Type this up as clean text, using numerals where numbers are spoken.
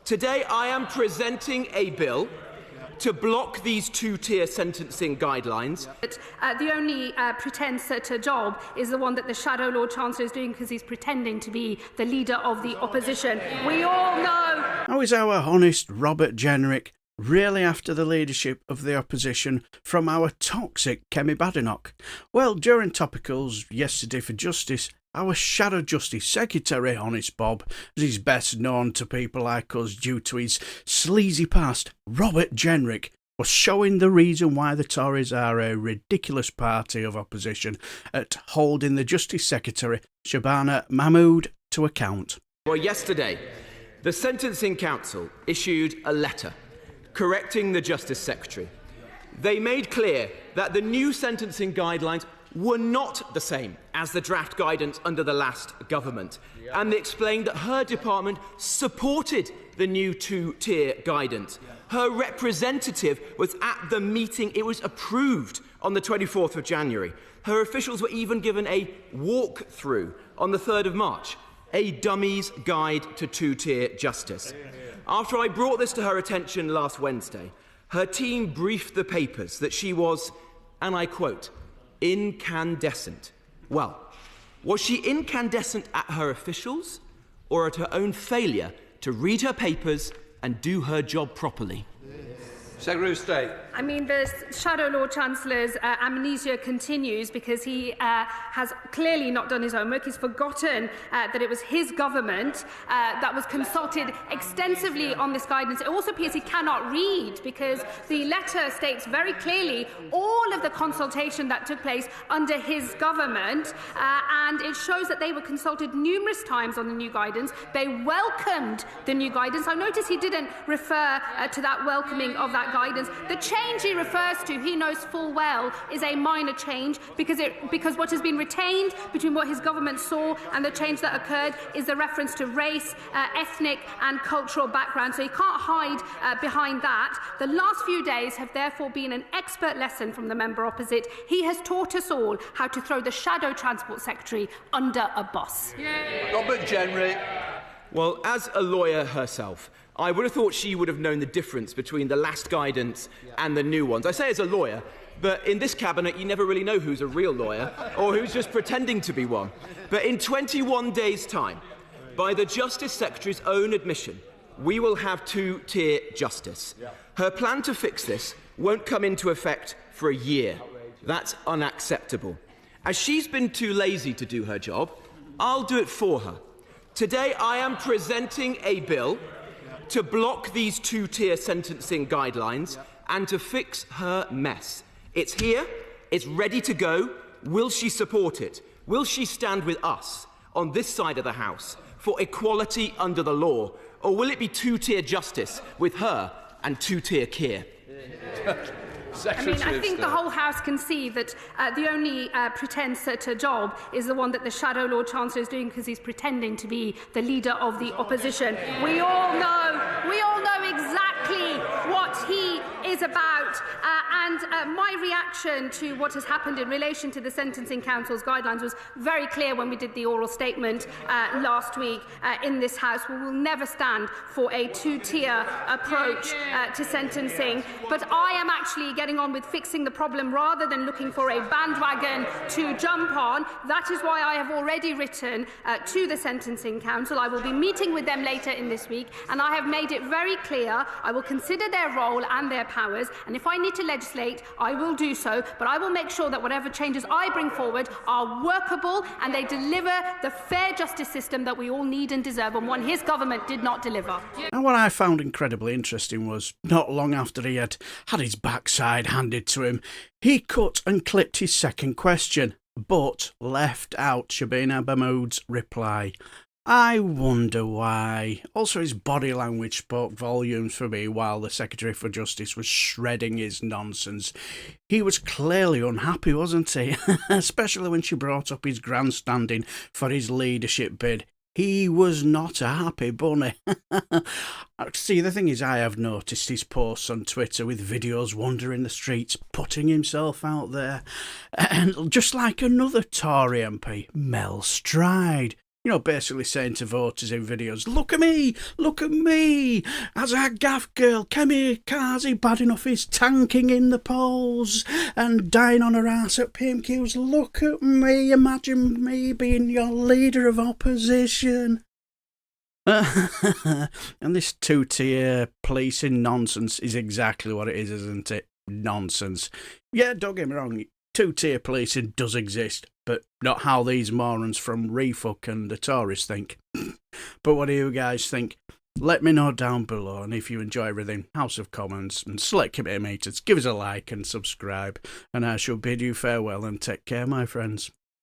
Today I am presenting a bill to block these two-tier sentencing guidelines. The only pretence at a job is the one that the Shadow Lord Chancellor is doing because he's pretending to be the leader of the opposition. We all know. How is our Honest Robert Jenrick really after the leadership of the opposition from our toxic Kemi Badenoch? Well, during Topicals yesterday for Justice, our Shadow Justice Secretary, Honest Bob, as he's best known to people like us due to his sleazy past, Robert Jenrick, was showing the reason why the Tories are a ridiculous party of opposition at holding the Justice Secretary, Shabana Mahmood, to account. Well, yesterday, the Sentencing Council issued a letter correcting the Justice Secretary. They made clear that the new sentencing guidelines were not the same as the draft guidance under the last government. And they explained that her department supported the new two-tier guidance. Her representative was at the meeting. It was approved on the 24th of January. Her officials were even given a walk-through on the 3rd of March, a dummy's guide to two-tier justice. After I brought this to her attention last Wednesday, her team briefed the papers that she was, and I quote, incandescent. Well, was she incandescent at her officials or at her own failure to read her papers and do her job properly? Secretary of State. I mean, the Shadow Lord Chancellor's amnesia continues because he has clearly not done his homework. He's forgotten that it was his government that was consulted extensively on this guidance. It also appears he cannot read because the letter states very clearly all of the consultation that took place under his government, and it shows that they were consulted numerous times on the new guidance. They welcomed the new guidance. I notice he didn't refer to that welcoming of that guidance. The change he refers to, he knows full well, is a minor change because what has been retained between what his government saw and the change that occurred is the reference to race, ethnic and cultural background. So he can't hide behind that. The last few days have therefore been an expert lesson from the member opposite. He has taught us all how to throw the Shadow Transport Secretary under a bus. Robert Jenrick. Well, as a lawyer herself, I would have thought she would have known the difference between the last guidance and the new ones. I say as a lawyer, but in this cabinet you never really know who's a real lawyer or who's just pretending to be one. But in 21 days' time, by the Justice Secretary's own admission, we will have two-tier justice. Her plan to fix this won't come into effect for a year. That's unacceptable. As she's been too lazy to do her job, I'll do it for her. Today I am presenting a bill to block these two-tier sentencing guidelines and to fix her mess. It's here, it's ready to go. Will she support it? Will she stand with us on this side of the House for equality under the law? Or will it be two-tier justice with her and two-tier Keir? I think the whole House can see that the only pretence at a job is the one that the Shadow Lord Chancellor is doing because he's pretending to be the leader of the opposition. We all know exactly what he is about. My reaction to what has happened in relation to the Sentencing Council's guidelines was very clear when we did the oral statement last week in this House. We will never stand for a two-tier approach to sentencing, but I am actually getting on with fixing the problem rather than looking for a bandwagon to jump on. That is why I have already written to the Sentencing Council. I will be meeting with them later in this week, and I have made it very clear I will consider their role and their powers, and if I need to legislate, I will do so, but I will make sure that whatever changes I bring forward are workable and they deliver the fair justice system that we all need and deserve, and one his government did not deliver. And what I found incredibly interesting was, not long after he had his backside handed to him, he cut and clipped his second question, but left out Shabana Mahmood's reply. I wonder why. Also, his body language spoke volumes for me while the Secretary for Justice was shredding his nonsense. He was clearly unhappy, wasn't he? Especially when she brought up his grandstanding for his leadership bid. He was not a happy bunny. See, the thing is, I have noticed his posts on Twitter with videos wandering the streets, putting himself out there. And just like another Tory MP, Mel Stride, You know, basically saying to voters in videos, look at me, as our gaff girl, Kemi Badenoch is tanking in the polls and dying on her ass at PMQs. Look at me, imagine me being your leader of opposition. And this two-tier policing nonsense is exactly what it is, isn't it? Nonsense. Yeah, don't get me wrong, two-tier policing does exist, but not how these morons from Refuck and the Tories think. But what do you guys think? Let me know down below, and if you enjoy everything, House of Commons and Select Committee Meters, give us a like and subscribe, and I shall bid you farewell and take care, my friends.